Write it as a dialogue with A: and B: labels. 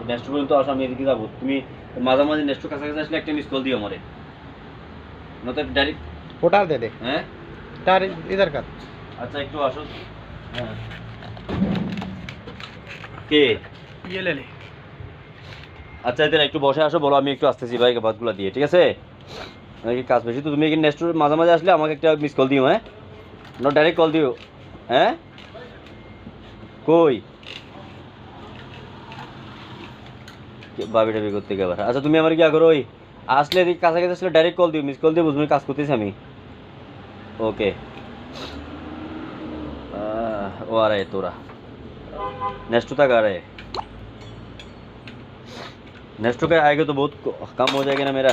A: Next পর্যন্ত আসো, আমি এদিকে যাবো। তুমি মাঝামাঝি নেক্সট কাছাকাছি আসলে একটা মিস কল দিও আমারে, নয়তো ডাইরেক্ট
B: उतार दे दे
A: হ্যাঁ।
B: तार इधर कर
A: আচ্ছা একটু আসো। হ্যাঁ কে?
B: ये ले ले
A: আচ্ছা এদের একটু বসে আসো, বলো আমি একটু আসতেছি ভাই ভাতগুলো দিয়ে, ঠিক আছে? নাকি কাজ বেশি তো, তুমি এখানে নেক্সট মাঝে মাঝে আসলে আমাকে একটা মিস কল দিও, হ্যাঁ? না ডাইরেক্ট কল দিও, হ্যাঁ? কই ভাবি টাবি করতে গিয়ে আবার? আচ্ছা তুমি আমার কি করো, ওই আসলে এদিকে কাছাকাছি আসলে ডাইরেক্ট কল দিও, মিস কল দিও, বুঝবো কাজ করতেছি আমি। ओके वो आ रहा है तोरा, नेक्स्ट तक आ रहा है, नेक्स्ट का आएगा तो बहुत कम हो जाएगा ना मेरा।